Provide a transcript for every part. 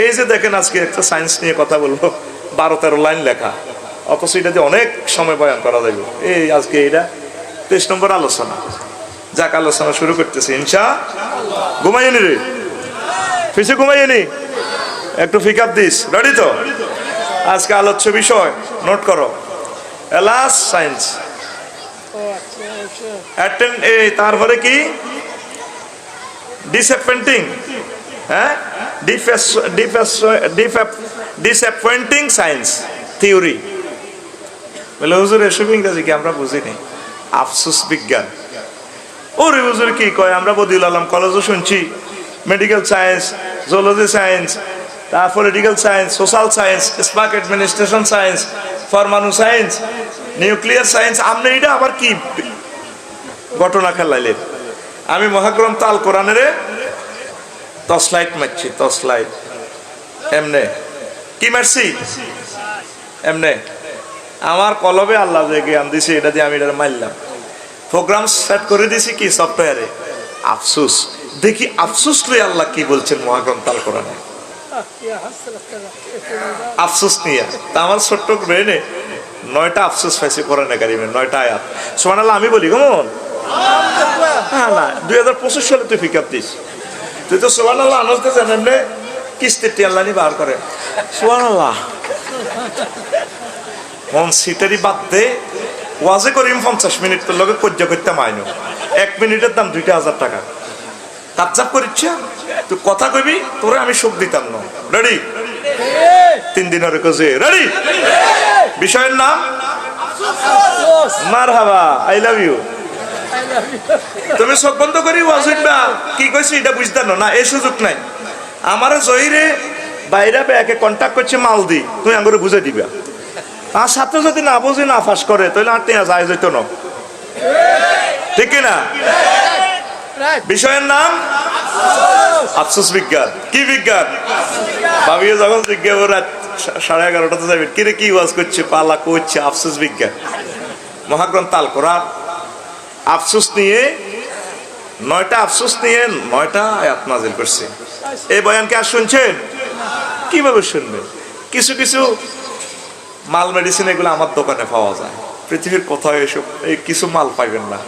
এই যে দেখেন আজকে একটা সায়েন্স নিয়ে কথা বলবো, 12-13 লাইন লেখা, অথচ এটা দিয়ে অনেক সময় বয়ান করা যাবে। এই আজকে এটা 23 নম্বর আলোচনা। যাক, আলোচনা শুরু করতেছি ইনশাআল্লাহ। ঘুমাইনি রে, ফিসে ঘুমাইনি, একটু ফিকাপ দিস, রেডি তো? আজকে আলোচ্য বিষয় নোট করো, এলাস সায়েন্স অ্যাটেন্ড। তারপরে কি ডিসঅ্যাপয়েন্টিং, হ্যাঁ, ডিসঅ্যাপয়েন্টিং সায়েন্স থিওরি। বলে হুজুর এসব ইংরেজি কি আমরা বুঝিনি? আফসোস বিজ্ঞান। ওরে হুজুর কি কয়, আমরা বদিউল আলম কলেজও শুনছি, মেডিকেল সায়েন্স, জুলজি সায়েন্স, তার political science, social science, spark administration science, পরমাণু সায়েন্স, নিউক্লিয়ার সায়েন্স। আপনি এটা আবার কি ঘটনা খেলাইলেন? আমি মহাগ্রন্থ আল কোরআনের টর্চলাইট মারছি, টর্চলাইট। এমনে কি মারছি? এমনে আমার কলবে আল্লাহ যে জ্ঞান দিছে এটা দিয়ে আমি এটা মারলাম। প্রোগ্রাম সেট করে দিছি কি সফটওয়্যারে, আফসোস। দেখি আফসোস লই আল্লাহ কি বলছেন মহাগ্রন্থ আল কোরআনে, আফসোস নিয়ে। তা আমার ছোট্ট ব্রেনে 9টা আফসোস পাইছে কোরআনে কারিমে, 9টা আয়াত। সুবহানাল্লাহ। আমি বলি কেমন? হ্যাঁ না, 2025 সালে তুই পিকআপ দিস, তুই তো সুবহানাল্লাহ আনতে জানেন না, কিস্তির টিয়াল্লানি বার করে সুবহানাল্লাহ। মন সিটারি বাদ দে, ওয়াজে করিম 50 মিনিট তোর লগে কজ্জ করতে মাইনো, 1 মিনিটের দাম 2000 টাকা। কাবজাব করিচ্ছে তুই কথা কইবি, তোরে আমি সুখ দিতাম না। রেডি? 3 দিনের কাজে রেডি? বিষয়ের নাম মারহাবা, আই লাভ ইউ। তুমি চোখ বন্ধ করি ওয়াজ হইবা, কি কইছি এটা বুঝতে না, এই সুযোগ নাই। আমারে জহিরে বাইরে ব্যাকে কন্টাক্ট করছে মাল দি, তুই আঙ্গুরে বুঝে দিবা। আর সাথে যদি না বুঝি না ফাঁস করে, তাহলে আর টেয়া যায় যেত না, ঠিক কিনা? বিষয়ের নাম আফসোস বিজ্ঞান। কি বিজ্ঞান? ভাবিও যখন জিজ্ঞাসা করে 11:30 যাবেন, কিরে কি ওয়াজ করছে, পালা করছে, আফসোস বিজ্ঞান। মহাগ্রন্থ আল কোরআন আফসোস নিয়ে 9টা আফসোস নিয়ে 9টা আয়াত নাযিল করছে। এই বয়ান কি আর শুনছেন? কিভাবে শুনবেন? কিছু কিছু মাল মেডিসিন এগুলো আমার দোকানে পাওয়া যায়, পৃথিবীর কোথাও এসব এই কিছু মাল পাইবেন না।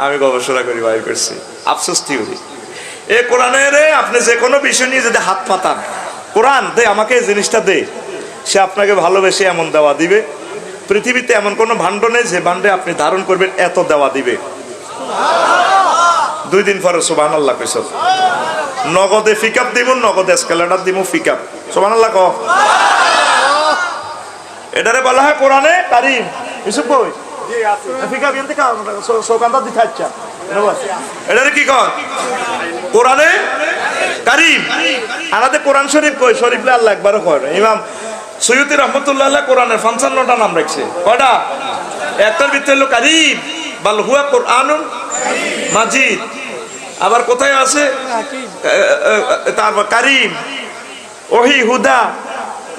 আমি গবেষণা করি, বাইর করছি আফসোস থিওরি। এই কোরআনের আপনি যে কোনো বিষয় নিয়ে যদি হাত পাতান, কোরআন দে আমাকে এই জিনিসটা দে, সে আপনাকে ভালোবেসে এমন দেওয়া দিবে। পৃথিবীতে এমন কোনো ভাণ্ড নেই যে ভাণ্ডে আপনি ধারণ করবেন এত দেওয়া দিবে। 2 দিন পরে সুবহানাল্লাহ কইছ, নগদে পিকআপ দিব, নগদে এসকেলেটর দিব, পিকআপ। সুবহানাল্লাহ কও। এটারে বলা হয় কোরআনে কারীম। ইসু কই পিকআপ এনতে কা সোকান্দা দিতাচ্ছা, এটারে কি কয়? কোরআনে কারীম। আমাদের কোরআন শরীফ কই? শরীফে আল্লাহ একবারও কয় না। ইমাম সৈয়দি রহমতুল্লাহ আলাইহি কোরআনের 55টা নাম রাখছে। কয়টা? একটার ভিতরে হলো কারীম, বাল হুয়া কোরআনুন মাজিদ। আবার কোথায় আছে? তারপর কারীম, ওহি, হুদা,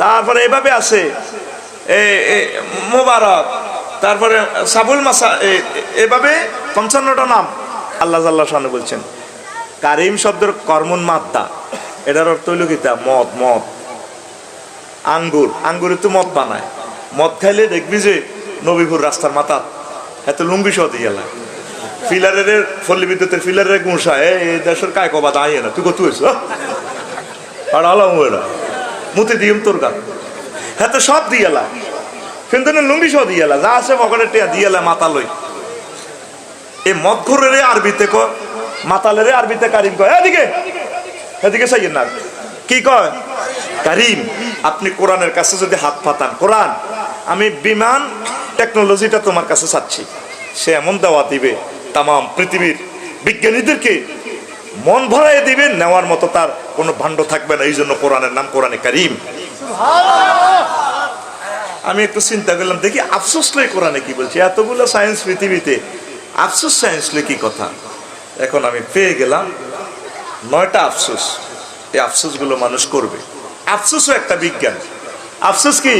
তারপরে এভাবে আছে মুবারক, তারপরে সাবুল মাসা, এভাবে 55টা নাম আল্লাহ জাল্লা শানু বলছেন। কারীম শব্দের কর্মন মাদ্দা, এটার অর্থ হইল কিতা? মদ। মদ, আঙ্গুর, আঙ্গুরে তো মদ বানায়। মদ খাইলে দেখবি যে নবীপুর রাস্তার মাথা এত লুঙ্গি সহ দিয়ে গেল, ফিলারের পল্লী বিদ্যুতের ফিলারের গুঁসা, এই দেশের কায় কবা দাঁড়িয়ে না, তুই কত হয়েছ আর আলাম ওরা মুতে দিম তোর গান, হ্যাঁ তো সব দিয়ে এলা, কিন্তু লুঙ্গি সহ দিয়ে এলা, যা আছে পকেটে টিয়া দিয়ে এলা মাথা লই। এই মদ ঘুরের আরবিতে ক মাতালের আরবিতে কারিম কয়। এদিকে এদিকে চাইয়েন না, কি কয়? কারীম। আপনি কোরআনের কাছে যদি হাত পাতান, কোরআন আমি বিমান টেকনোলজিটা তোমার কাছে চাচ্ছি, সে এমন দেওয়া দিবে তাম পৃথিবীর বিজ্ঞানীদেরকে মন ভরাই দিবে, নেওয়ার মতো তার কোনো ভাণ্ড থাকবে না। এই জন্য কোরআনের নাম কোরআনে কারীম। আমি একটু চিন্তা করলাম, দেখি আফসোস লই কোরআনে কি বলছে। এতগুলো সায়েন্স পৃথিবীতে, আফসোস সায়েন্স লই কি কথা। এখন আমি পেয়ে গেলাম 9টা আফসোস। এই আফসোস গুলো মানুষ করবে। আফসোসও একটা বিজ্ঞান। আফসোস কি?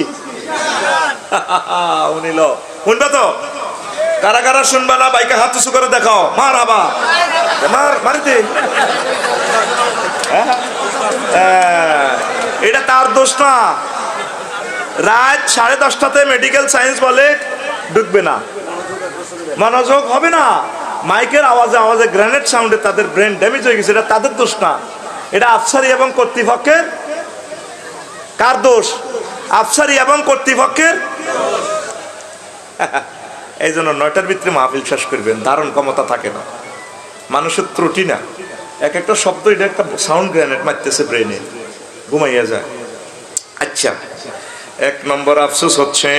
শুনিল, শুনবে তো? কারা কারা শুনবা না বাইকে হাত উঁচু করে দেখাও, মার হাবা, মার মারিতে। এটা তার দোষ না। রাত 10:30টাতে মেডিকেল সায়েন্স বলে ঢুকবে না, মনোযোগ হবে না, মাইকের আওয়াজে আওয়াজে গ্রেনেড সাউন্ডে তাদের ব্রেন ড্যামেজ হয়ে গেছে, এটা তাদের দোষ না, এটা আফসারি এবং কর্তৃপক্ষের। কার দোষ? আফসারি এবং কর্তৃপক্ষের। এই জন্য 9টার ভিতরে মাহফিল শেষ করবেন, ধারণ ক্ষমতা থাকে না, মানুষের ত্রুটি না, এক একটা শব্দ এটা একটা সাউন্ড গ্রেনেড মারতেছে ব্রেনে, ঘুমাইয়া যায়। আচ্ছা, 1 নম্বর আফসোস হচ্ছে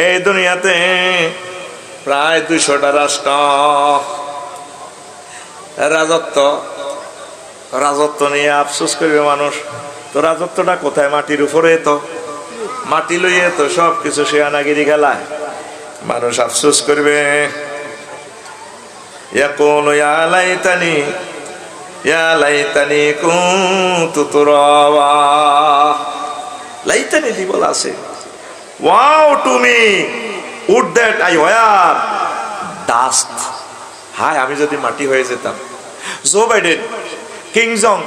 এই দুনিয়াতে প্রায় 200টা রাষ্ট্র রাজত্ব নিয়ে আফসোস করবে মানুষ। তো রাজত্বটা কোথায়? মাটির উপরে, তো মাটি লইয়ে তো সব কিছু শেয়ানাগিরি খেলায় মানুষ আফসোস করবে। ইয়াকুলু ইয়া লাইতানি কুনতু তুরাবা। লাইতানি দি বলা আছে, woe to me would that I were dust. হায়, আমি যদি মাটি হয়ে যেতাম। জো বাইডেন, কিং জং,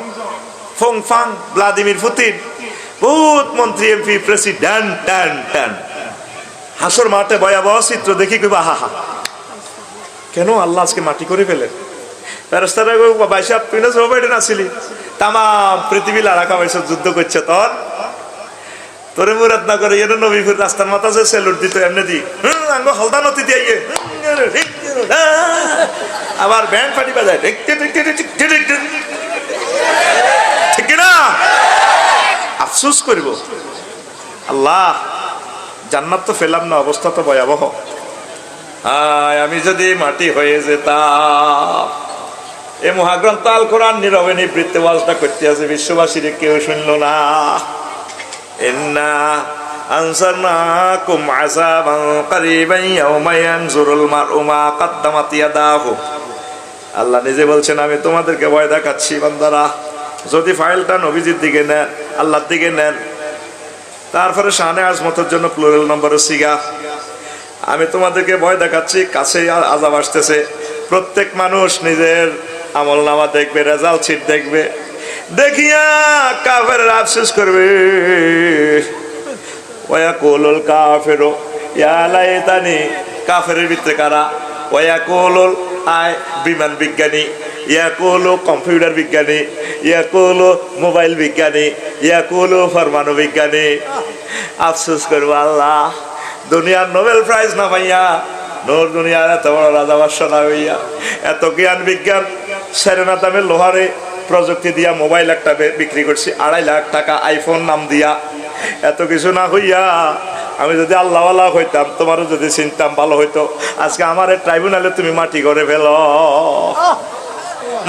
ফং ফাং, ভ্লাদিমির পুতিন, বহুত মন্ত্রী, এমপি, প্রেসিডেন্ট, হাসর মাঠে ভয়াবহ চিত্র দেখি কইবা হা হা, কেন আল্লাহ আজকে মাটি করে ফেলেন? ফেরেশতারা কইবা ভাই সাহেব, তুই না জো বাইডেন আসিলি, তাম পৃথিবী লাড়াকা বয়স যুদ্ধ করছে, তোরে মুরাদ না করে এর নবীপুর রাস্তার মাথা যে সেলুট দিত এমনি দি আঙ্গ হলদা নদী দিয়ে আবার ব্যান্ড পার্টি বাজায়, ঠিক না? আফসোস করব, আল্লাহ জান্নাত তো ফেলাম না, অবস্থা তো ভয়াবহ। আমি যদি মাটি হয়ে যেতাম। এই মহাগ্রন্থ আল কোরআন নীরবে নিবৃত্তে ওয়াজটা করতে আছে, বিশ্ববাসীর কেউ শুনলো না। ইন্না আনসারনাকুম আযাবান কারীবান ইয়াওমা ইয়ানজুরুল মারউ মা কদ্দামাত ইয়াদাহু। আল্লাহ নিজে বলছেন, আমি তোমাদেরকে ভয় দেখাচ্ছি বান্দারা, যদি ফাইলটা নবীজির দিকে নেন, আল্লাহর দিকে নেন, তারপরে শানে আজমতের জন্য প্লুরাল নম্বরের সিগা, আমি তোমাদেরকে ভয় দেখাচ্ছি, কাছে আযাব আসতেছে। প্রত্যেক মানুষ নিজের আমলনামা দেখবে, রেজাল্ট শিট দেখবে, দেখিয়া কাফের আফসোস করবে। ওয়াকুলুল কাফিরু ইয়া লাইতানি, কাফেরের ভিতরে কারা? ওয়াকুলুল আয় বিমান বিজ্ঞানী, ইয়াকুলু কম্পিউটার বিজ্ঞানী, ইয়াকুলু মোবাইল বিজ্ঞানী, ইয়াকুলু পরমাণু বিজ্ঞানী। আফসোস করবো, আল্লাহ দুনিয়ার নোবেল প্রাইজ না পাইয়া, নূর দুনিয়ার এত বড় রাজা বাদশা না হইয়া, এত জ্ঞান বিজ্ঞান সেরেনা দামের লোহারে প্রযুক্তি দিয়া মোবাইল একটা বিক্রি করছি 2.5 লাখ টাকা, আইফোন নাম দিয়া, এত কিছু না হইয়া আমি যদি আল্লাহওয়ালা হইতাম, তোমারও যদি চিনতাম, ভালো হইতো। আজকে আমার ট্রাইব্যুনালে তুমি মাটি করে ফেল,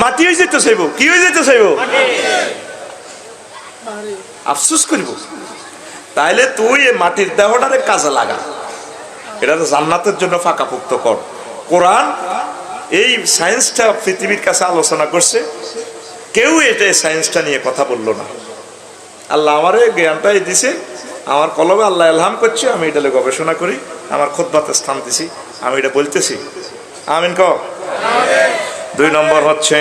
মাটি হয়ে যেতে চাইব, কি হয়ে যেতে চাইব? আফসোস করিব। তাইলে তুই এই মাটির দেহটারে কাজে লাগা, এটা তো জান্নাতের জন্য ফাঁকাপুক্ত কর। কোরআন এই সায়েন্সটা পৃথিবীর কাছে আলোচনা করছে, কেউ এটা সায়েন্সটা নিয়ে কথা বললো না। আল্লাহ আমার জ্ঞানটাই দিছে, আমার কলমে আল্লাহ ইলহাম করছে, আমি এটা গবেষণা করি, আমার খুতবাতে স্থান দিছি, আমি এটা বলতেছি। আমিন কও। 2 নম্বর হচ্ছে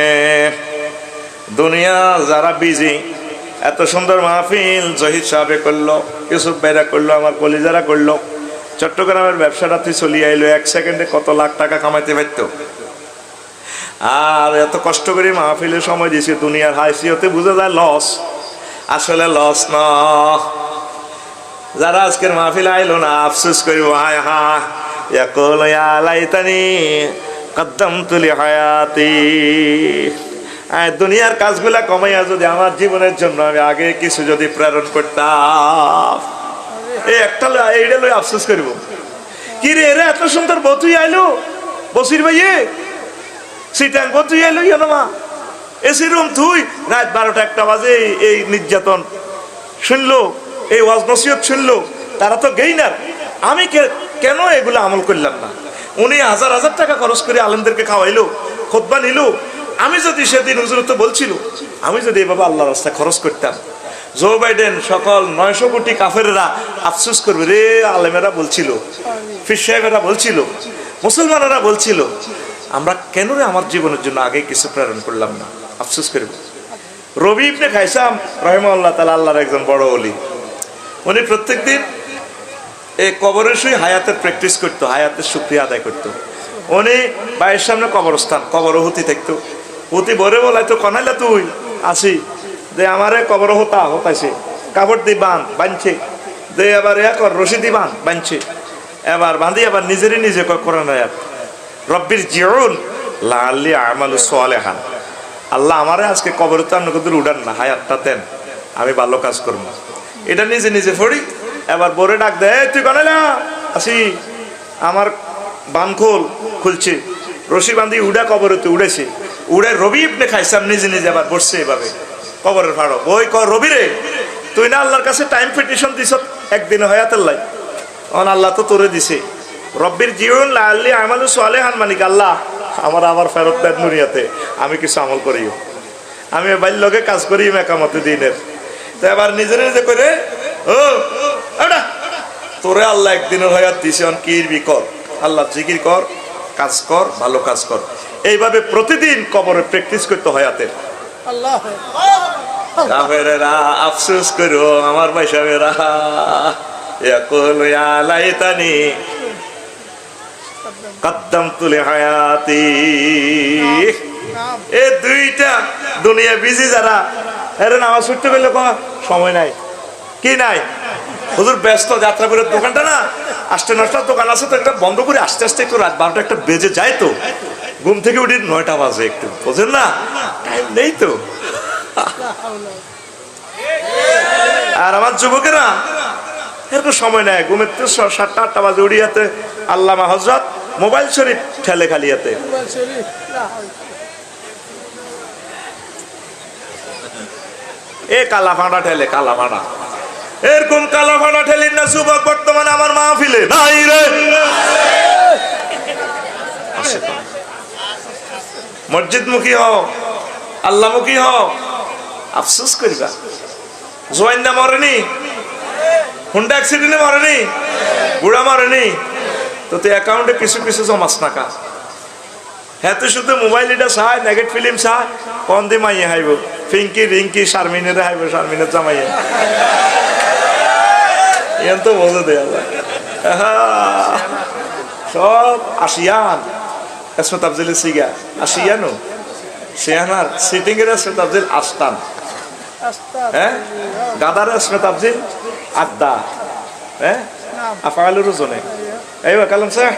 দুনিয়া যারা বিজি, এত সুন্দর মাহফিল জহির সাহেবে করলো, ইউসুফ ভাইরা করলো, আমার কলিজারা করলো, চট্টগ্রামের ব্যবসাটা তুই চলিয়ে আইলো, 1 সেকেন্ডে কত লাখ টাকা কামাইতে পারত। আর এত কষ্ট করে মাহফিলের সময় দিয়েছি, দুনিয়ার হাসিয়তে বুঝা যায় লস, আসলে লস না। যারা আজকের মাহফিল আইলো না, আফসোস করিব, হায় হায়, ইয়াকুলু ইয়া লাইতানি কদ্দামতু লিহায়াতি। দুনিয়ার কাজগুলা কমাইয়া যদি আমার জীবনের জন্য আমি আগে কিছু যদি প্রেরণ করতাম, এই একটা এইটা লই আফসোস করিব। কি রে, এরা এত সুন্দর বতুই আইলো, বসির ভাইয়ে সিটাং বতুই আইলো, ইয়া মা এসি রুম তুই, রাত 12টা-1টা বাজে এই নির্যাতন শুনলো, এই ওয়াজ নসিহত শুনলো, তারা তো গেইনার। আমি কেন এগুলো আমল করলাম না? উনি 1000 টাকা খরচ করে আলেমদেরকে খাওয়াইলো, খুতবা নিল। আমি যদি সেদিন হুজুর তো বলছিল, আমি যদি এভাবে আল্লাহর রাস্তায় খরচ করতাম, জো বাইডেন সকল 900 কোটি কাফেররা আফসোস করবে, রে আলেমেরা বলছিল, ফির সাহেবেরা বলছিল, মুসলমানেরা বলছিল, আমরা কেন রে আমার জীবনের জন্য আগে কিছু প্রেরণ করলাম না, আফসোস করবে। রবি ইবনে খাইসাম রাহিমাহুল্লাহ তাআলা আল্লাহর একজন বড় ওলি। উনি প্রত্যেকদিন এই কবরের শুয়ে হায়াতের প্র্যাকটিস করতো, হায়াতের শুকরিয়া আদায় করতো। উনি বাড়ির সামনে কবরস্থান, কবর হুতি থাকতো। হুতি ভরে বলাইতো, কনাইলা তুই আসি যে আমারে কবর হতাইছে, কাপড় দি বাঁধছে, যে এবার কর রশি দি বাঁধছে, এবার বাঁধি আবার নিজেরই নিজে কোরআন আয়াত, রব্বির জিউন লাআল্লি আমালু সালিহান। আল্লাহ আমারে আজকে কবরে তো আপনাকে উঠান না, হায়াতটা দেন, আমি ভালো কাজ করবো। এটা নিজে নিজে পড়ি। এবার বোরে ডাক দেয়, তুই বানাইলা আসি, আমার বান খুলছে, রশি বান্ধি উড়া কবরেতে উড়েছে। উড়ে রবি ইবনে খাইসাম নিজে নিজে আবার বসছে এভাবে কবরের ফাড়ো। ওই কর রবি রে, তুই না আল্লাহর কাছে টাইম পিটিশন দিছ একদিন হায়াতের লাই, অন আল্লাহ তো তোরে দিছে। রব্বির জিউন লাআল্লি আমালু সালিহান, মানিক আল্লাহ আমার ফেরত দেন দুনিয়াতে, আমি কিছু আমল করিও, আমি বাইর লগে কাজ করি মেকামতে দিনের। তো এবার নিজের নিজে করে ও তোরে আল্লাহ একদিনের হায়াত দিছে, অন কিরবি কর, আল্লাহ জিকির কর, কাজ কর, ভালো কাজ কর। এইভাবে প্রতিদিন কবরে প্র্যাকটিস করতে হায়াতের। কাফেরেরা আফসোস করো আমার ভাইসাবেরা, ইয়াকুলু ইয়া লাইতানি কদ্দামতু লিহায়াতি। এই দুইটা দুনিয়া বিজি যারা, এর নামাজ পড়তে গেলে সময় নাই, কি নাই, হুজুর ব্যস্ত, যাত্রাপুরের দোকানটা না 8টা 9টার দোকান আছে, তো একটা বন্ধ করে আস্তে আস্তে একটু রাত 12টা একটা বেজে যায়, তো ঘুম থেকে উঠি 9টা বাজে, একটু বোঝেন না, টাইম নেই তো। আর আমার যুবকেরা এরকম সময় নেয়, ঘুমের 7টা 8টা বাজে উড়িয়াতে আল্লামা হযরত মোবাইল শরীফ ঠেলে খালিয়াতে। এ কালা ফাঁড়া ঠেলে, কালা ফাঁড়া, এরকম কালা ফাঁড়া ঠেলি না যুবক বর্তমানে আমার মাহফিলে নাই রে। মসজিদ মুখী হও, আল্লাহ মুখী হও, আফসোস করিবা। জোয়াইন্দা মরেনি, হুন্ডা অ্যাক্সিডেন্টে মরেনি, বুড়া মরেনি, তো তুই অ্যাকাউন্টে কিছু কিছু জমাস টাকা। হ্যাঁ, তুই শুধু মোবাইল এটা চাই, নেগেট ফিল্ম চাই, কন দি মাইয়ে হাইব, ফিঙ্কি রিঙ্কি শারমিনের হাইব, শারমিনের জামাইয়ে এন তো বোঝে দেয়া যায়। সব আসিয়ান, এসমত আফজলের সিগা আসিয়ানো, সিয়ানার সিটিং এর এসমত আফজল আস্তান, হ্যাঁ গাদার এসমত আফজল আড্ডা, হ্যাঁ আফালুর জনে এই কালাম স্যার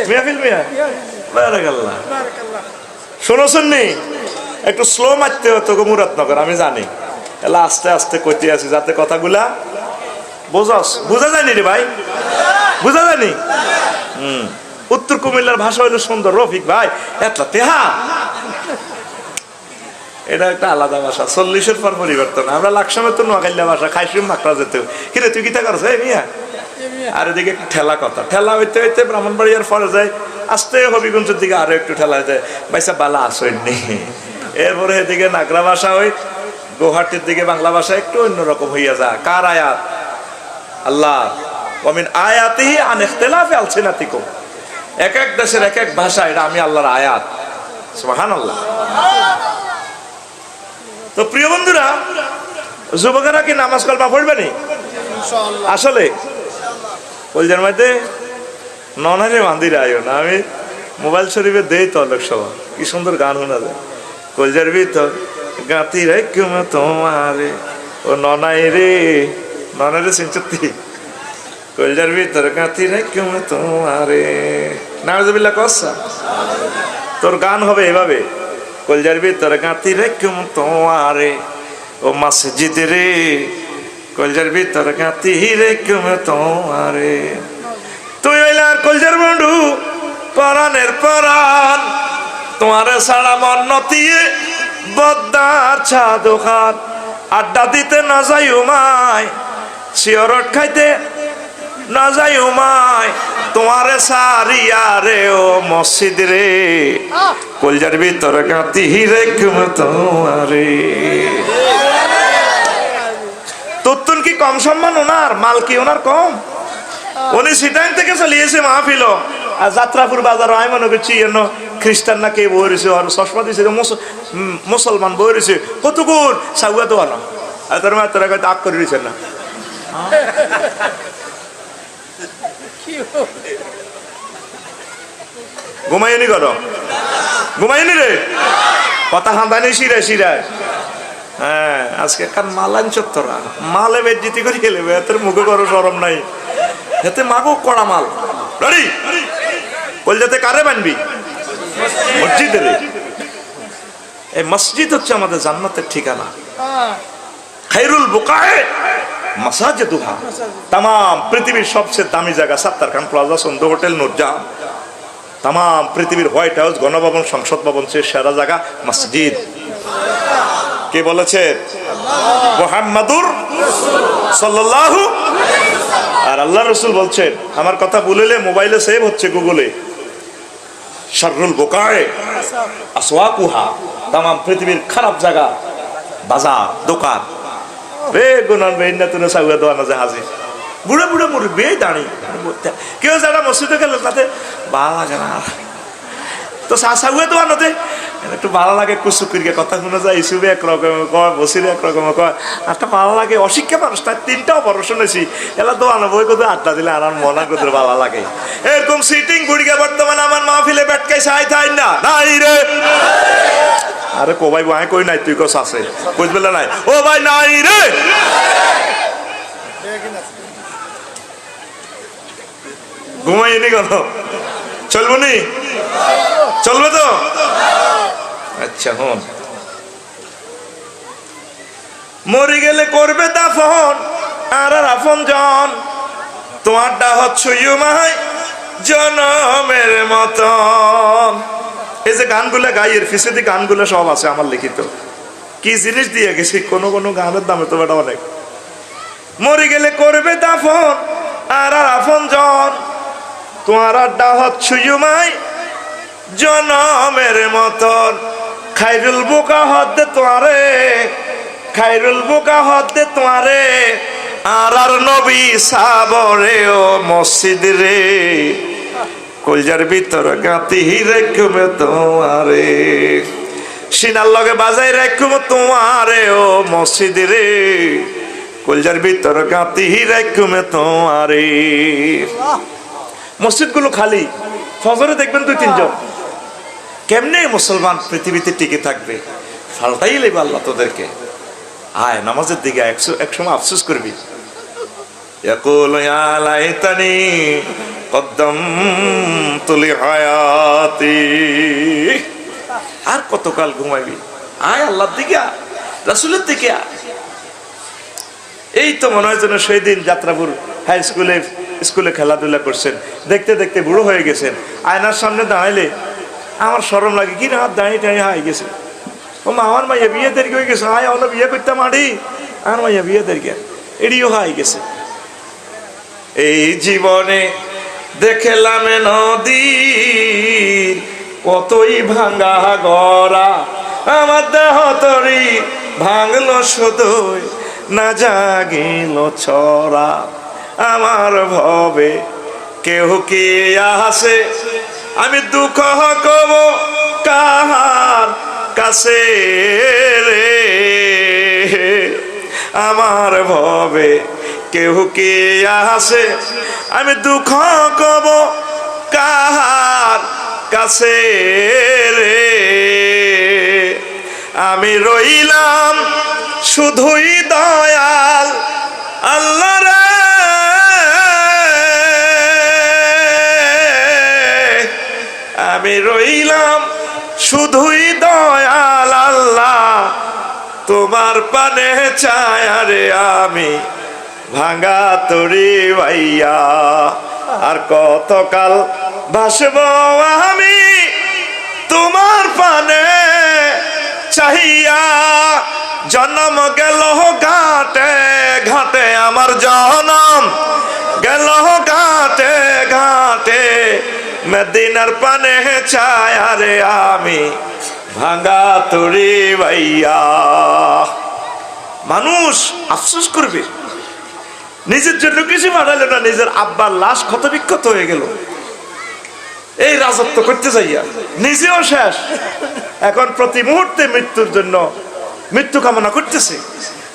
মিয়া ফিল মিয়া বারাকাল্লাহ। শোনো শুননি, একটু স্লো মারতে হতো গো মুরাদনগর, আমি জানি, এলা আস্তে আস্তে কইতে আছি যাতে কথাগুলা বোঝাস। বোঝা যায়নি রে ভাই, বোঝা যায়নি। উত্তর কুমিল্লার ভাষা হইলো সুন্দর, রফিক ভাই এতলা তেহা, এটা একটা আলাদা ভাষা, 40-এর পর পরিবর্তন। আমরা লাকসামের তো নোয়াখাইলা ভাষা, খাইসিম মাকড়া যেতে, কিরে তুই কিতা করছ মিয়া, আর এদিকে ঠেলা কথা, ঠেলা হইতে হইতে ব্রাহ্মণবাড়িয়ার পরে যায়, আস্তে হবিগঞ্জের দিকে আরো একটু ঠেলা হইতে বাইসা বালা আসেননি। এরপরে এদিকে নাগরা ভাষা হই, গুয়াহাটির দিকে বাংলা ভাষা একটু অন্যরকম হইয়া যায়। কার আয়াত? আল্লাহ, ওমিন আয়াতিহি আন ইখতিলাফি আলসিনাতিকুম, এক এক দেশের এক এক ভাষা, এটা আমি আল্লাহর আয়াত, সুবহানাল্লাহ। তো প্রিয় বন্ধুরা, যুবকেরা কি নামাজ কালমা পড়বে নি? আসলে কলজার মধ্যে ননারে বান্দিরা আইও না, আমি মোবাইল শরীফে দেই তো অনেক সময়, কি সুন্দর গান শোনা যায়, কলজার ভিতর গাঁতি রে কেমন তোমারে ও ননাই রে, ননাই রে সিনচত্তি, কলজার ভিতর গাঁতি রে কেমন তোমারে, নাউজুবিল্লাহ কসা। তোর গান হবে এভাবে, কলজার ভিতর গাঁতি রে কেমন তোমারে ও মসজিদ রে, কলজার ভিতর গাঁতি রে কেমন তোমারে, তুই হইলার কলজার বন্ধু পরাণের পরাণ, তোমার সারা মন নতিয়ে বদ্দার ছা দোকান, আড্ডা দিতে না যাই উমায়, সিয়রট খাইতে না যাই উমায়, তোমার সারিয়া রে ও মসজিদ রে, কলজার ভিতর গাঁতি রে কেমন তোমারে। তোর কি কম সম্মান ওনার, মাল কি ওনার কম? উনি সিটাং থেকে চলিয়েছে মাহফিল, আর যাত্রাপুর বাজার আমি মনে করছি এন খ্রিস্টান না কে বই রয়েছে আর চশমা দিয়েছে মুসলমান বই রয়েছে কতক্ষণ সাগুয়া তো আনো আর তোর মা তোরা আগ করে রয়েছে না ঘুমাইনি করো ঘুমাইনি রে কথা হাঁদানি শিরায় শিরায় হ্যাঁ আজকে কার মালান চত্বরা মালে বেজ্জিতি করে খেলে তোর মুখে করো সরম নাই এতে মাগো কড়া মাল রেডি কলজাতে কারে বানবি মসজিদে রে এই মসজিদ হচ্ছে আমাদের জান্নাতের ঠিকানা খায়রুল বুকায়ে মাসাজিদুহা তাম পৃথিবীর সবচেয়ে দামি জায়গা সাত্তার খান প্লাজা সন্ধ্যা হোটেল নূরজাহান তাম পৃথিবীর হোয়াইট হাউস গণভবন সংসদ ভবন চেয়ে সেরা জায়গা মসজিদ কে বলেছে মুহাম্মাদুর সাল্লাল্লাহু আর আল্লাহ রাসূল বলছেন আমার কথা বললে মোবাইলে সেভ হচ্ছে গুগলে শাররুল বুকায়ে আসওয়াকুহা তাম পৃথিবীর খারাপ জায়গা বাজার দোকান বে গুনান বে না তুনে সাগুয়া দোয়ানা জাহাজে বুড়ে বুড়ে মুড়ে বে দাঁড়ি কেউ যারা মসজিদে গেল তাতে ভালো লাগে না তো সাগুয়া দোয়ানোতে একটু ভালো লাগে কুসুকুরিকে কথা শোনা যায় ইসুবে একরকম কয় বসিরে একরকম কয় একটা ভালো লাগে অশিক্ষা মানুষ তার তিনটাও বড় শুনেছি এলা দোয়ানো বই কোথাও আড্ডা দিলে আর মনা করতে ভালো লাগে এরকম সিটিং বুড়িকে বর্তমানে আমার মাহফিলে বেটকাই সাই থাই না নাই রে আরে কো ভাই ভাই কই নাই তুই কস আছে বুঝবেলা নাই ও ভাই নাই রে ঘুমাইনি কেন চলবো নি চলবে তো আচ্ছা হন মরে গেলে করবে দাফন আর আপন জন তোমারটা হচ্ছে ইউমাই জনমের মতন এই যে গানগুলো গাই এর ফিসেদি গানগুলো সব আছে আমার লিখিত কি জিনিস দিয়ে গেছি কোন কোন গানের দামে তো বেটা অনেক মরে গেলে করবে দাফন আর আপন জন তোমার আড্ডা হচ্ছে ইউমাই জনমের মতন খায়রুল বুকা হদ্দে তোমারে খায়রুল বুকা হদ্দে তোমারে আর নবী সাবরে ও মসজিদ রে কলজার ভিতর গাতি রেখবে তোমারে সিনার লগে বাজাই রেখব তোমারে ও মসজিদ রে কলজার ভিতর গাতি রেখবে তোমারে মসজিদগুলো খালি ফজরে দেখবেন 2-3 জন কেমনে মুসলমান পৃথিবীতে টিকে থাকবে ফালতাই লেবে আল্লাহ তোদেরকে আয় নামাজের দিকে এক সময় আফসোস করবি ইয়াকুল ইয়া লাইতানি কদ্দামতু লিহায়াতি আর কতকাল ঘুমাইবি আয় আল্লাহর দিকে রাসূলের দিকে এই তো মনে হয় যেন সেই দিন যাত্রাপুর হাই স্কুলে খেলাধুলা করছেন দেখতে দেখতে বুড়ো হয়ে গেছেন আয়নার সামনে দাঁড়াইলে আমার শরম লাগে কি না দাঁড়িয়ে টাড়িয়ে হাই গেছে ও মা আমার মাইয়া বিয়ে দেরি হয়ে গেছে হাই আমরা বিয়ে করতাম আড়ি আমার মাইয়া বিয়ে দেরি এড়িও হাই গেছে এই জীবনে দেখলাম নদী কতই ভাঙ্গা গড়া আমার দেহ তরি ভাঙলো শুধুই না জাগিল ছড়া আমার ভবে কেহ কি আসে আমি দুঃখ কব কাহার কাছে রে আমার ভবে কেহ কি আসে আমি দুঃখ কব কাহার কাছে রে আমি রইলাম শুধুই দয়াল আল্লাহ রে আমি রইলাম শুধুই দয়াল আল্লাহ তোমার পানে ছায়া রে আমি ভাঙা তরি ভাইয়া আর কতকাল ভাসব আমি তোমার পানে চাহিয়া জন্ম গেল ঘাটে ঘাটে আমার জনম গেল ঘাটে ঘাটে মদিনার পানে ছায়া রে আমি ভাঙা তরি ভাইয়া মানুষ আফসোস করবে নিজের জন্য কিছু বানালো না নিজের আব্বার লাশ ক্ষত বিক্ষত হয়ে গেল এই রাজত্ব করতে যাইয়া নিজেও শেষ, এখন প্রতি মুহূর্তে মৃত্যুর জন্য মৃত্যু কামনা করতেছে।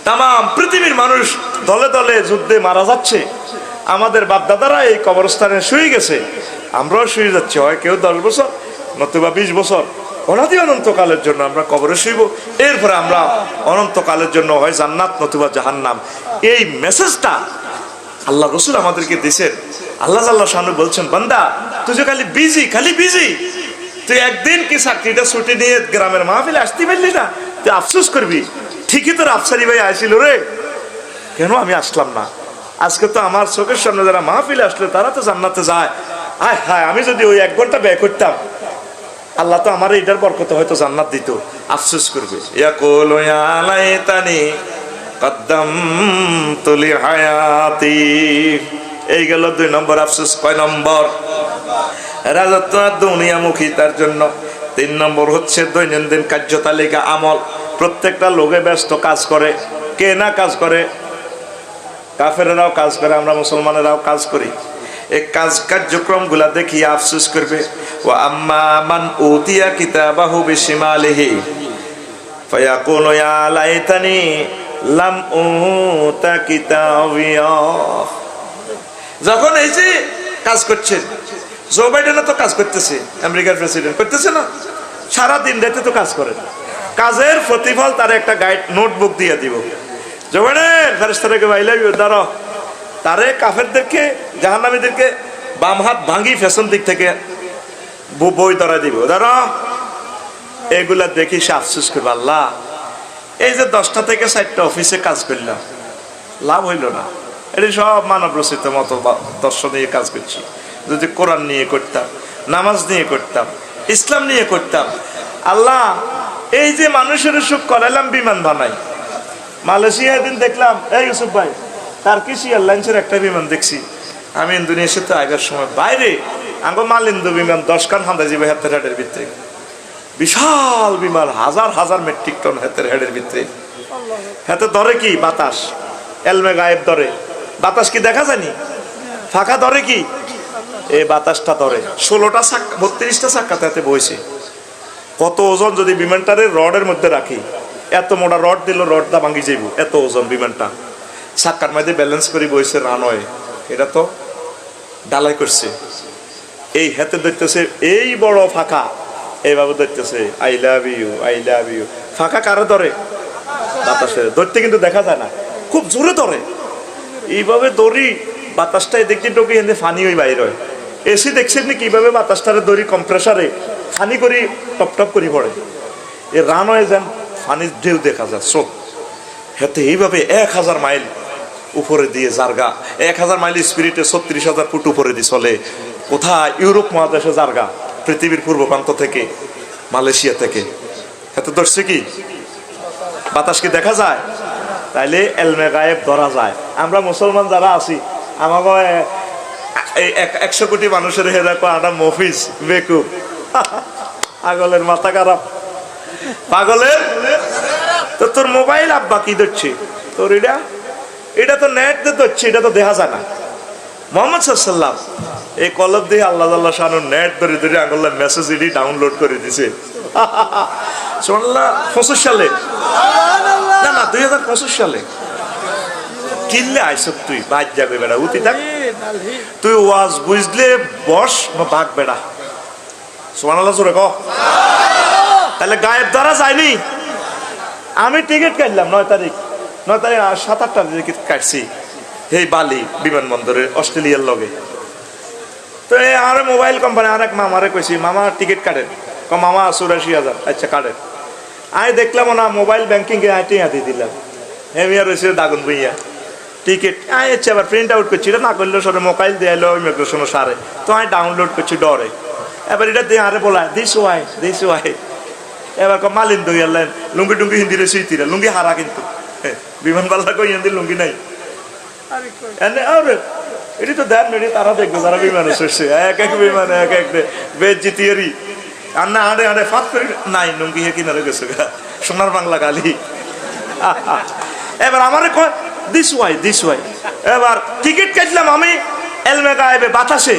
তাম পৃথিবীর মানুষ দলে দলে যুদ্ধে মারা যাচ্ছে। আমাদের বাপদাদারা এই কবরস্থানে শুয়ে গেছে, আমরাও শুয়ে যাচ্ছি। হয় কেউ 10 বছর নতুবা 20 বছর, অনাদি অনন্তকালের জন্য আমরা কবরে শুইব। এরপরে আমরা অনন্তকালের জন্য হয় জান্নাত নতুবা জাহান্নাম। এই মেসেজটা আল্লাহ রসুল আমাদেরকে দিয়েছেন। আল্লাহ আল্লাহ শানু বলছেন, বান্দা তুই যে খালি বিজি, তুই একদিন কি চাকরিটা ছুটি নিয়ে গ্রামের মাহফিলে আসতে পারলি না, তুই আফসোস করবি। ঠিকই তোর আফসারি ভাই আসিল রে, কেন আমি আসলাম না? আজকে তো আমার চোখের সামনে যারা মাহফিলে আসলে তারা তো জান্নাতে যায়। আয় হায়, আমি যদি ওই 1 ঘন্টা ব্যয় করতাম, আল্লাহ তো আমার এটার বরকতে হয়তো জান্নাত দিত। আফসোস করবে। ইয়াকুলু ইয়া লাইতানি কদ্দামতু লিহায়াতি। এই গেল 2 নম্বর আফসোস। কয় নম্বর? রাজত্ব দুনিয়ামুখী তার জন্য। 3 নম্বর হচ্ছে দৈনন্দিন কার্যতালিকা আমল। প্রত্যেকটা লোকে ব্যস্ত, কাজ করে। কে না কাজ করে? কাফেরেরাও কাজ করে, আমরা মুসলমানেরাও কাজ করি। এই কাজ কার্যক্রমগুলা দেখি আফসোস করবে। ওয়া আম্মা মান উতিয়া কিতাবাহু বিশিমালিহি ফায়াকুলু ইয়া লাইতানি লাম উতা কিতাবিয়া। যখন এই যে কাজ করছেন, জো বাইডেনও তো কাজ করতেছে, আমেরিকার প্রেসিডেন্ট করতেছে না? সারা দিন রাতে তো কাজ করে। কাজের প্রতিফল তার একটা গাইড নোটবুক দিয়ে দিব। জো বাইডেন ফেরেশতাদেরকে বাইলাই দাঁড়াও, তারে কাফেরদেরকে জাহান্নামীদেরকে বাম হাত ভাঙি ফ্যাশন দিক থেকে বই ধরা দিব, দাঁড়াও। এগুলা দেখি সে আফসোস করবে, আল্লাহ এই যে 10টা থেকে 4টা অফিসে কাজ করলাম, লাভ হইল না। এটি সব মানব রচিত মতো দর্শন নিয়ে কাজ করছি। যদি কোরআন নিয়ে করতাম, নামাজ নিয়ে করতাম, ইসলাম নিয়ে করতাম, আল্লাহ এই যে মানুষের সুখ করাইলাম, বিমান বানাই। মালয়েশিয়া দিন দেখলাম, এই ইউসুফ ভাই টার্কিশ এয়ারলাইন্সের একটা বিমান দেখছি আমি ইন্দোনেশিয়া তো আগের সময় বাইরে আঙ্গো মালিন্দু বিমান 10 খান হান্দা যাবে হাতের হেডের ভিতরে। বিশাল বিমান, হাজার হাজার মেট্রিক টন হাতের হেডের ভিতরে। হাতে ধরে কি? বাতাস। এলমে গায়েব ধরে। বাতাস কি দেখা যায়নি? ফাঁকা ধরে কি? এই বাতাসটা ধরে। 16টা চাক্কা, 32টা চাক্কাতে হাতে বইছে। কত ওজন যদি বিমানটারে রডের মধ্যে রাখি, এত মোটা রড দিল, রডটা ভাঙি যাইব, এত ওজন বিমানটা। চাক্কার মধ্যে ব্যালেন্স করে বইছে রানওয়ে। এটা তো ডালাই করছে। এই হাতে ধরতেছে এই বড় ফাঁকা, এইভাবে ধরতেছে I love you, I love you. ফাঁকা কারো ধরে? বাতাসে ধরতে, কিন্তু দেখা যায় না, খুব জোরে ধরে। এইভাবে দড়ি বাতাসটা এদিক দিয়ে ঢুকে এনে ফানি ওই বাইর হয়। এসি দেখছেন কিভাবে বাতাসটারে দড়ি কম্প্রেসারে ফানি করি টপ টপ করে পড়ে। এ রান হয়ে যান, ফানির ঢেউ দেখা যায় স্রোত। হেতে এইভাবে 1000 মাইল উপরে দিয়ে জারগা, 1000 মাইল স্পিরিটে 36,000 ফুট উপরে দিয়ে চলে। কোথায়? ইউরোপ মহাদেশে জারগা, পৃথিবীর পূর্ব প্রান্ত থেকে, মালয়েশিয়া থেকে। হেতে ধরছে কি? বাতাস কি দেখা যায়? তাইলে এলমে গায়েব ধরা যায়। আমরা মুসলমান যারা আছি, আমাকে 100 কোটি মানুষের হেরা আটা মফিজ বেকুব, পাগলের মাথা খারাপ, পাগলের। তো তোর মোবাইল আব্বা কি ধরছে? তোর এটা তো নেট দিয়ে ধরছে, এটা তো দেখা যায় না। মোহাম্মদ সাল্লাল্লাহু আলাইহি ওয়াসাল্লাম এই কলব দিয়ে আল্লাহ আল্লাহ শানু নেট ধরে ধরে আঙ্গুলের মেসেজ এডি ডাউনলোড করে দিছে। সুবহানাল্লাহ। 25 সালে না না 2025 সালে কিনলে আইসব তুই বাদ যাবে বেড়া উতি থাক। তুই ওয়াজ বুঝলে বস না ভাগ বেড়া। সুবহানাল্লাহ জোরে কও। তাহলে গায়েব ধরা যায়নি। আমি টিকিট কাটলাম 9 তারিখ 7-8টা টিকিট কাটছি এই বালি বিমানবন্দরে অস্ট্রেলিয়ার লগে। তো আর মোবাইল কোম্পানি আরেক মামারে কইছি, মামা টিকিট কাটেন। মামা 84,000। আচ্ছা কাটেন। আমি দেখলাম না মোবাইল ব্যাংকিং এ আইটি হাতে দিলাম, হেমিয়া রয়েছে দাগুন বইয়া টিকিট। আচ্ছা আবার প্রিন্ট আউট করছি, এটা না করলে সরে মোবাইল দিয়ে এলো ইমিগ্রেশন সারে। তো আমি ডাউনলোড করছি ডরে। এবার এটা দিয়ে আরে বলা দিস ওয়াই। এবার মালিন্দু এয়ারলাইন লুঙ্গি টুঙ্গি হিন্দি রে সুইতিরা লুঙ্গি হারা, কিন্তু বিমান পাল্লা কই হিন্দি লুঙ্গি নাই। এটি তো দেন নেই, তারা দেখবে যারা বিমানে চড়ছে। এক এক বিমানে এক এক বেদ জিতিয়েরি আর না হাঁড়ে হাঁড়ে ফাঁক করি নাই লুঙ্গি হে কিনারে গেছে সোনার বাংলা গালি। এবার আমারে কয় দিস ওয়াই। এবার টিকিট কাটলাম আমি এলমে গায়েবে বাতাসে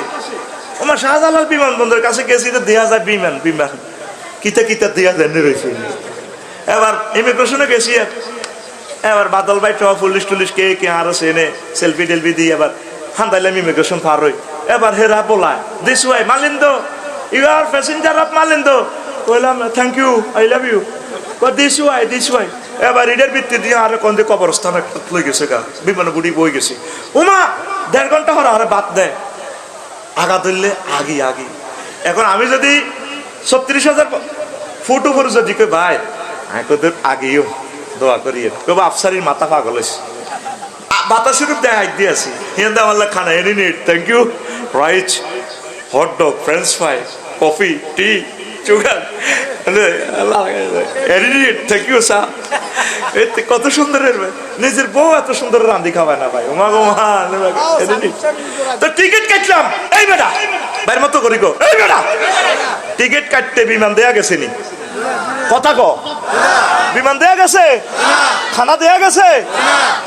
আমার শাহজালাল বিমানবন্দরের কাছে গেছি তো দেয়া যায় বিমান বিমান কিতা কিতা দেয়া যায় রয়েছে। এবার ইমিগ্রেশনে গেছি, এবার বাদল ভাই পুলিশ টুলিশ কে কে আর এনে সেলফি টেলফি দিয়ে এবার হান্দাইলাম ইমিগ্রেশন পার হই। এবার হেরা বলায় this way Malindo, you are passenger of Malindo. বললাম thank you, I love you. This way this way. এবার এটার ভিত্তি দিয়ে আর কোন দিয়ে কবরস্থান একটা লই গেছে গা, বিমানে বুড়ি বই গেছে। উমা 1.5 ঘন্টা হর আরে বাদ দেয় আগা ধরলে আগি আগি। এখন আমি যদি 36,000 ফুট উপরে যদি কই ভাই তোদের আগেও দোয়া করি, কব আফসারির মাথা পাগল হয়েছে বাতাসের দেয় আগ দিয়ে আছি হিন্দা আমার খানা এনে নিট thank you rice hot dog French fry coffee tea sugar thank you sir. কত সুন্দরের নিজের বউ এত সুন্দর রান্ধি খাওয়ায় না ভাই। ওমা গো মা তো টিকিট কাটলাম, এই বেটা বাইর মতো করি গো, এই বেটা টিকিট কাটতে বিমান দেয়া গেছে নি? কথা কো বিমান দেয়া গেছে? খানা দেয়া গেছে?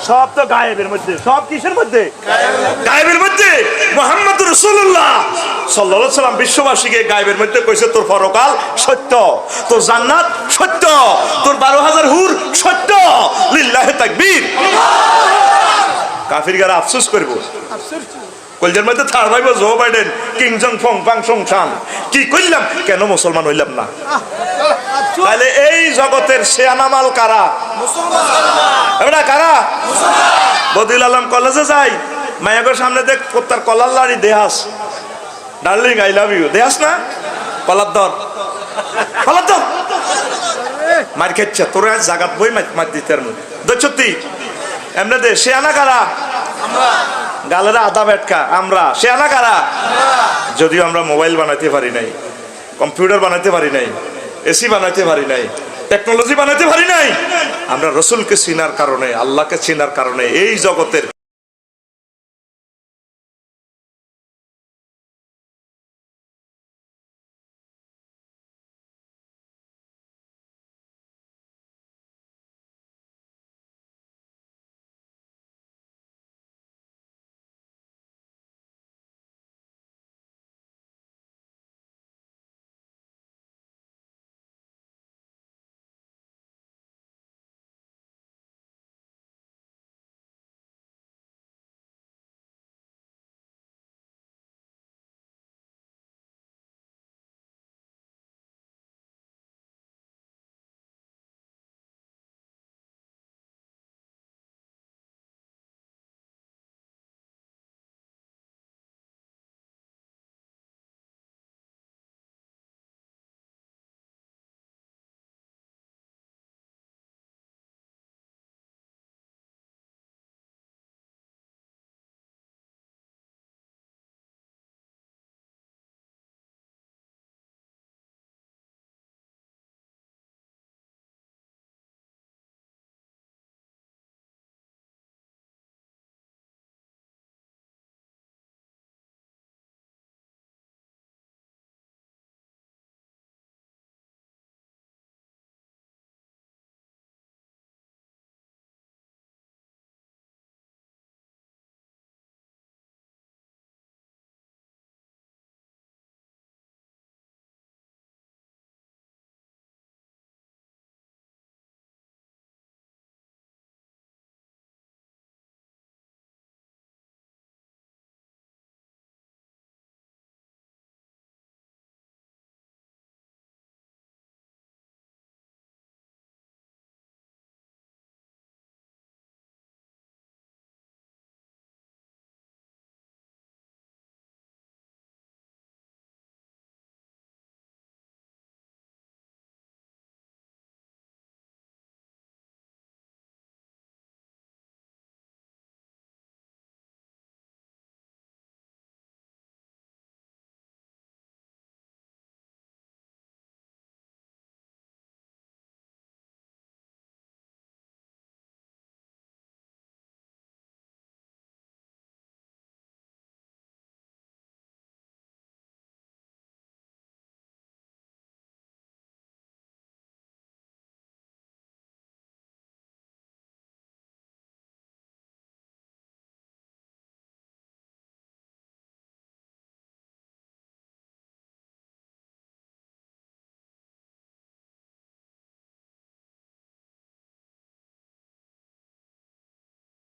সব তো গায়েবের মধ্যে। সব কিসের মধ্যে? গায়েবের মধ্যে। মুহাম্মদুর রাসূলুল্লাহ সাল্লাল্লাহু আলাইহি সাল্লাম বিশ্ববাসীকে গায়েবের মধ্যে কইছে তোর পরকাল সত্য, তোর জান্নাত সত্য, তোর 12,000 হুর সত্য। লিল্লাহি তাকবীর। কাফির গারা আফসোস করব, কলজের মধ্যে থার ভাইব জো বাইডেন কিং জং ফং ফাং সং শান কি কইলাম, কেন মুসলমান হইলাম না? তাহলে এই জগতের শেয়ানামাল কারা? মুসলমান। কারা? বদিউল আলম কলেজে যাই, মায়াগোর সামনে দেখ তার কলার লাড়ি দেহাস, ডার্লিং আই লাভ ইউ দেহাস না, কলার দর কলার দর মার খেচ্ছে তোর জাগাত বই মার দিতে সত্যি এমনি দে। শেয়ানা কারা? গালেরা আদা বেটকা আমরা। শেয়ানা কারা? যদিও আমরা মোবাইল বানাইতে পারি নাই, কম্পিউটার বানাইতে পারি নাই, এসি বানাইতে পারি নাই, টেকনোলজি বানাইতে পারি নাই, আমরা রসুলকে চিনার কারণে, আল্লাহকে চিনার কারণে এই জগতের